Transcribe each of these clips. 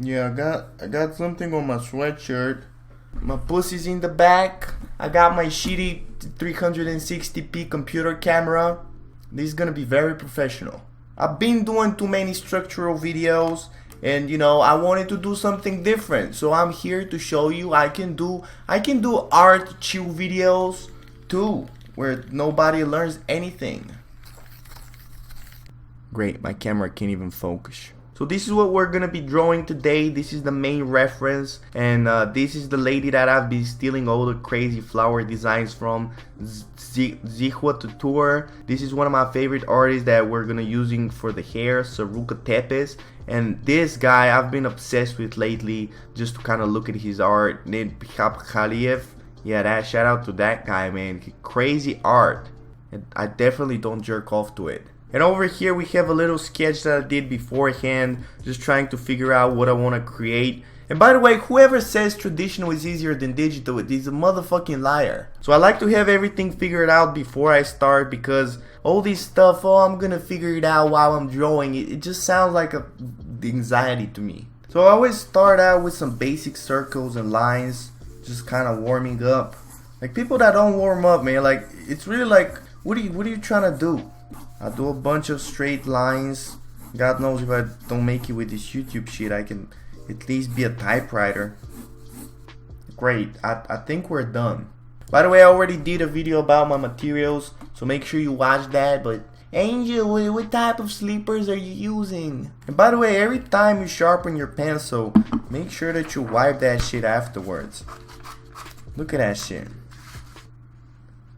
Yeah, I got something on my sweatshirt. My pussy's in the back. I got my shitty 360p computer camera. This is gonna be very professional. I've been doing too many structural videos, and you know, I wanted to do something different. So I'm here to show you I can do art chill videos too, where nobody learns anything. Great, my camera can't even focus. So this is what we're gonna be drawing today. This is the main reference, and this is the lady that I've been stealing all the crazy flower designs from, Zihua Tutor. This is one of my favorite artists that we're gonna using for the hair, Saruka Tepes. And this guy I've been obsessed with lately, just to kind of look at his art, named Khaliev. Yeah, that shout out to that guy, man. Crazy art. And I definitely don't jerk off to it. And over here we have a little sketch that I did beforehand, just trying to figure out what I want to create. And by the way, whoever says traditional is easier than digital is a motherfucking liar. So I like to have everything figured out before I start, because all this stuff, oh, I'm gonna figure it out while I'm drawing, it just sounds like a anxiety to me. So I always start out with some basic circles and lines, just kind of warming up. Like people that don't warm up, man, like it's really like, what are you trying to do? I do a bunch of straight lines. God knows if I don't make it with this YouTube shit, I can at least be a typewriter. Great, I think we're done. By the way, I already did a video about my materials, so make sure you watch that. But Angel, what type of sleepers are you using? And by the way, every time you sharpen your pencil, make sure that you wipe that shit afterwards. Look at that shit.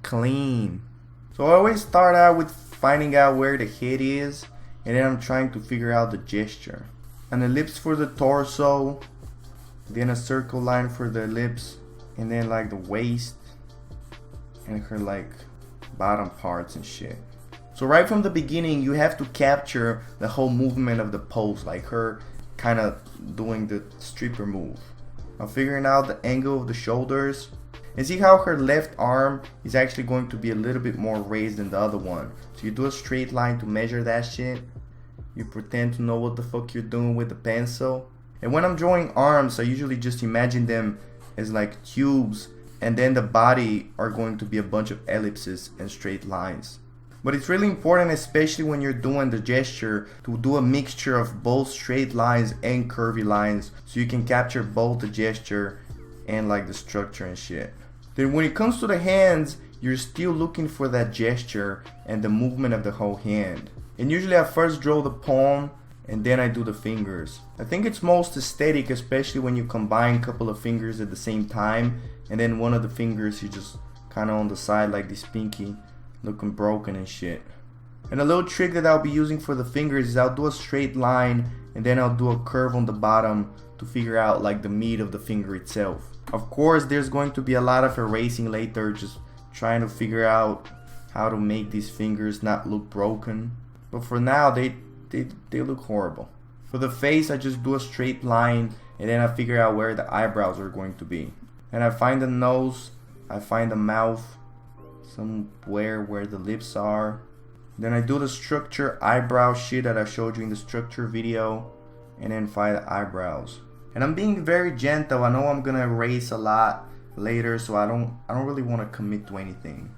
Clean. So I always start out with finding out where the head is, and then I'm trying to figure out the gesture. An ellipse for the torso, then a circle line for the lips, and then like the waist and her like bottom parts and shit. So right from the beginning you have to capture the whole movement of the pose, like her kind of doing the stripper move. I'm figuring out the angle of the shoulders, and see how her left arm is actually going to be a little bit more raised than the other one. So you do a straight line to measure that shit. You pretend to know what the fuck you're doing with the pencil. And when I'm drawing arms, I usually just imagine them as like tubes, and then the body are going to be a bunch of ellipses and straight lines. But it's really important, especially when you're doing the gesture, to do a mixture of both straight lines and curvy lines, so you can capture both the gesture and like the structure and shit. Then when it comes to the hands, you're still looking for that gesture and the movement of the whole hand. And usually I first draw the palm and then I do the fingers. I think it's most aesthetic, especially when you combine a couple of fingers at the same time, and then one of the fingers you just kind of on the side like this pinky, looking broken and shit. And a little trick that I'll be using for the fingers is I'll do a straight line and then I'll do a curve on the bottom to figure out like the meat of the finger itself. Of course, there's going to be a lot of erasing later, just trying to figure out how to make these fingers not look broken. But for now, they look horrible. For the face, I just do a straight line and then I figure out where the eyebrows are going to be. And I find the nose, I find the mouth, somewhere where the lips are. Then I do the structure eyebrow shit that I showed you in the structure video, and then find the eyebrows. And I'm being very gentle. I know I'm gonna erase a lot later, so I don't really want to commit to anything.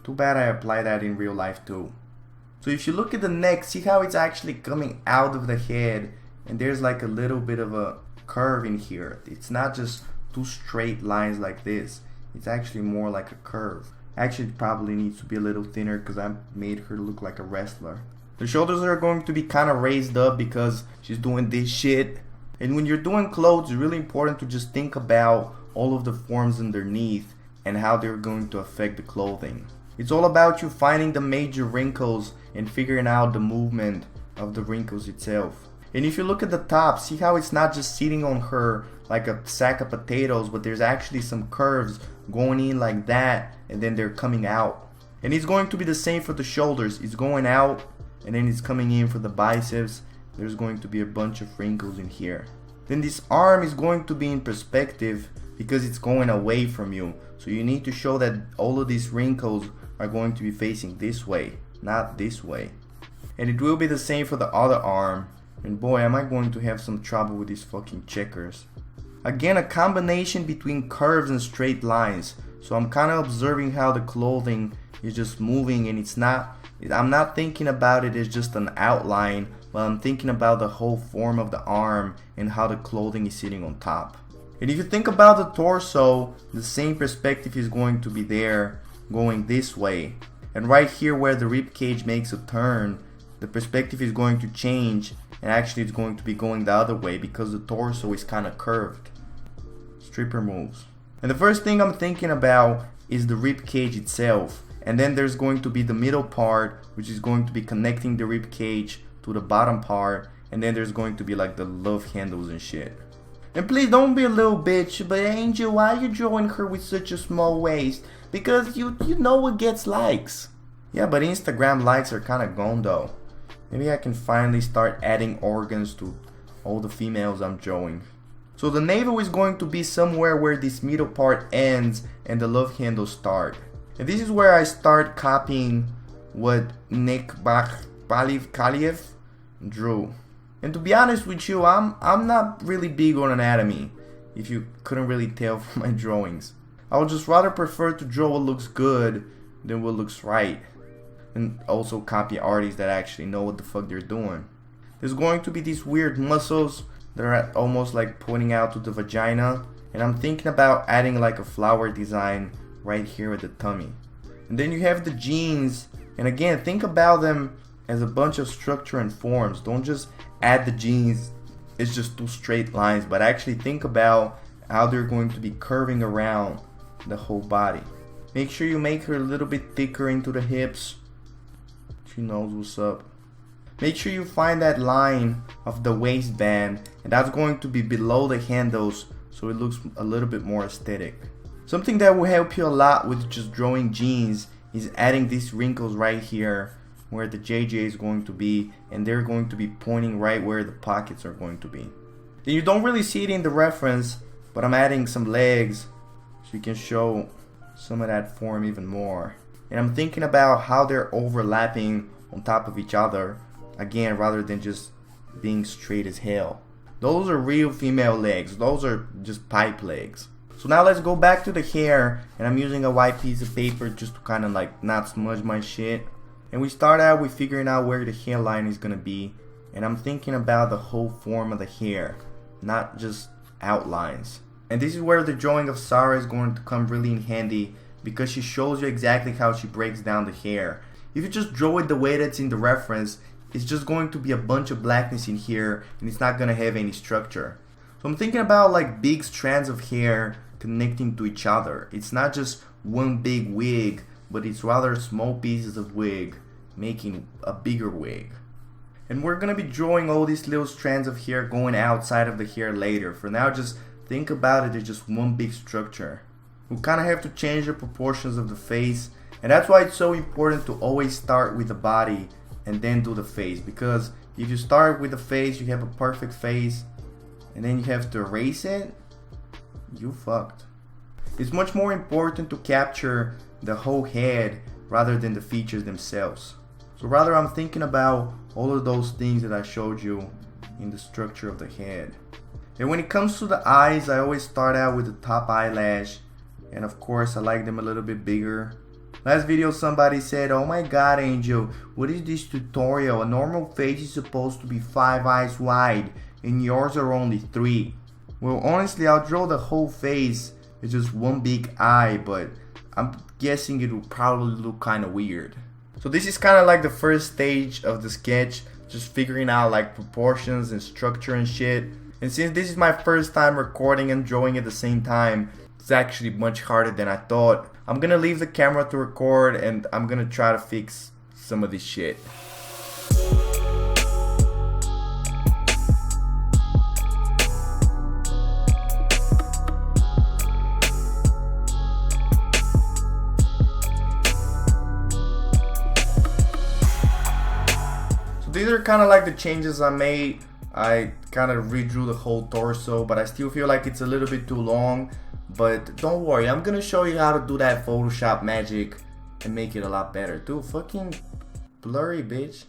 Too bad I apply that in real life too. So if you look at the neck, see how it's actually coming out of the head, and there's like a little bit of a curve in here. It's not just two straight lines like this. It's actually more like a curve. Actually, it probably needs to be a little thinner because I made her look like a wrestler. The shoulders are going to be kind of raised up because she's doing this shit. And when you're doing clothes, it's really important to just think about all of the forms underneath and how they're going to affect the clothing. It's all about you finding the major wrinkles and figuring out the movement of the wrinkles itself. And if you look at the top, see how it's not just sitting on her like a sack of potatoes, but there's actually some curves going in like that, and then they're coming out. And it's going to be the same for the shoulders. It's going out and then it's coming in for the biceps. There's going to be a bunch of wrinkles in here. Then this arm is going to be in perspective because it's going away from you. So you need to show that all of these wrinkles are going to be facing this way, not this way. And it will be the same for the other arm. And boy, am I going to have some trouble with these fucking checkers. Again, a combination between curves and straight lines. So I'm kind of observing how the clothing is just moving, and I'm not thinking about it as just an outline, but I'm thinking about the whole form of the arm and how the clothing is sitting on top. And if you think about the torso, the same perspective is going to be there, going this way. And right here where the rib cage makes a turn, the perspective is going to change, and actually it's going to be going the other way because the torso is kind of curved. Stripper moves. And the first thing I'm thinking about is the rib cage itself. And then there's going to be the middle part, which is going to be connecting the rib cage to the bottom part. And then there's going to be like the love handles and shit. And please don't be a little bitch, but Angel, why are you drawing her with such a small waist? Because you know what gets likes. Yeah, but Instagram likes are kind of gone though. Maybe I can finally start adding organs to all the females I'm drawing. So the navel is going to be somewhere where this middle part ends and the love handles start. And this is where I start copying what Nick Kaliev drew. And to be honest with you, I'm not really big on anatomy, if you couldn't really tell from my drawings. I would just rather prefer to draw what looks good than what looks right. And also copy artists that actually know what the fuck they're doing. There's going to be these weird muscles that are almost like pointing out to the vagina. And I'm thinking about adding like a flower design right here at the tummy. And then you have the jeans. And again, think about them as a bunch of structure and forms. Don't just add the jeans, it's just two straight lines, but actually think about how they're going to be curving around the whole body. Make sure you make her a little bit thicker into the hips. She knows what's up. Make sure you find that line of the waistband, and that's going to be below the handles so it looks a little bit more aesthetic. Something that will help you a lot with just drawing jeans is adding these wrinkles right here where the JJ is going to be, and they're going to be pointing right where the pockets are going to be. Then you don't really see it in the reference, but I'm adding some legs so you can show some of that form even more. And I'm thinking about how they're overlapping on top of each other, again, rather than just being straight as hell. Those are real female legs, those are just pipe legs. So now let's go back to the hair, and I'm using a white piece of paper just to kind of like not smudge my shit. And we start out with figuring out where the hairline is gonna be, and I'm thinking about the whole form of the hair, not just outlines. And this is where the drawing of Sarah is going to come really in handy, because she shows you exactly how she breaks down the hair. If you just draw it the way that's in the reference, it's just going to be a bunch of blackness in here, and it's not gonna have any structure. So I'm thinking about like big strands of hair connecting to each other. It's not just one big wig, but it's rather small pieces of wig making a bigger wig. And we're gonna be drawing all these little strands of hair going outside of the hair later. For now, just think about it as just one big structure. We kind of have to change the proportions of the face, and that's why it's so important to always start with the body and then do the face, because if you start with the face, you have a perfect face, and then you have to erase it, you fucked. It's much more important to capture the whole head rather than the features themselves. So rather, I'm thinking about all of those things that I showed you in the structure of the head. And when it comes to the eyes, I always start out with the top eyelash, and of course I like them a little bit bigger. Last video somebody said, "Oh my god, Angel, what is this tutorial? A normal face is supposed to be 5 eyes wide and yours are only 3. Well, honestly, I'll draw the whole face with just one big eye, but I'm guessing it will probably look kind of weird. So this is kind of like the first stage of the sketch, just figuring out like proportions and structure and shit. And since this is my first time recording and drawing at the same time, it's actually much harder than I thought. I'm gonna leave the camera to record, and I'm gonna try to fix some of this shit. These are kind of like the changes I made. I kind of redrew the whole torso, but I still feel like it's a little bit too long. But don't worry, I'm gonna show you how to do that Photoshop magic and make it a lot better. Dude, fucking blurry, bitch.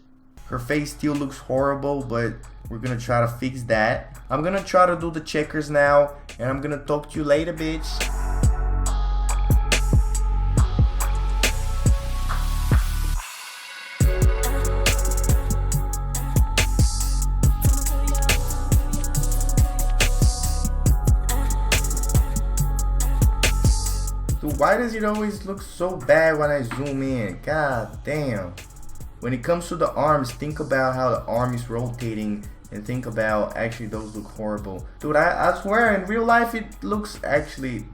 Her face still looks horrible, but we're gonna try to fix that. I'm gonna try to do the checkers now, and I'm gonna talk to you later, bitch. Dude, why does it always look so bad when I zoom in? God damn. When it comes to the arms, think about how the arm is rotating and think about actually those look horrible. Dude, I swear in real life it looks actually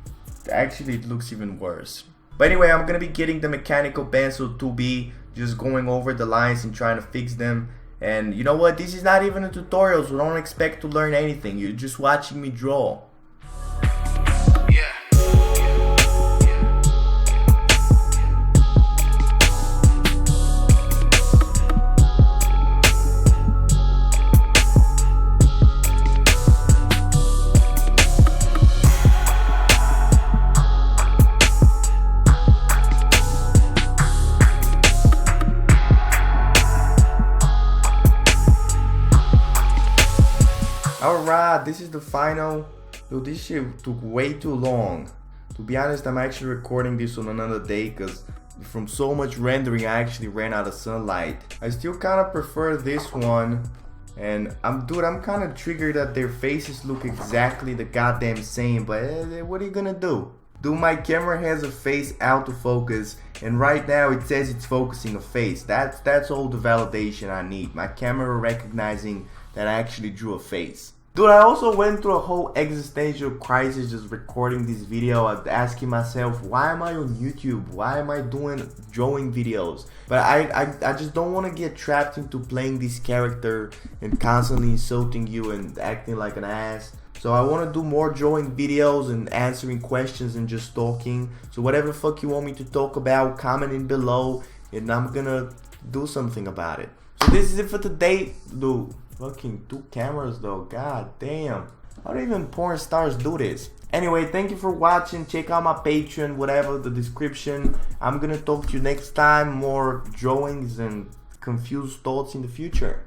it looks even worse. But anyway, I'm gonna be getting the mechanical pencil 2B, just going over the lines and trying to fix them. And you know what? This is not even a tutorial, so don't expect to learn anything. You're just watching me draw. Alright, this is the final. Dude, this shit took way too long. To be honest, I'm actually recording this on another day because from so much rendering I actually ran out of sunlight. I still kind of prefer this one. And I'm kind of triggered that their faces look exactly the goddamn same, but what are you gonna do? Dude, my camera has a face autofocus, and right now it says it's focusing a face. That's all the validation I need. My camera recognizing that I actually drew a face. Dude, I also went through a whole existential crisis just recording this video, asking myself, why am I on YouTube? Why am I doing drawing videos? But I just don't want to get trapped into playing this character and constantly insulting you and acting like an ass. So I want to do more drawing videos and answering questions and just talking. So whatever the fuck you want me to talk about, comment in below and I'm gonna do something about it. So this is it for today. Dude, fucking 2 cameras though, god damn. How do even porn stars do this? Anyway, thank you for watching. Check out my Patreon, whatever, the description. I'm gonna talk to you next time. More drawings and confused thoughts in the future.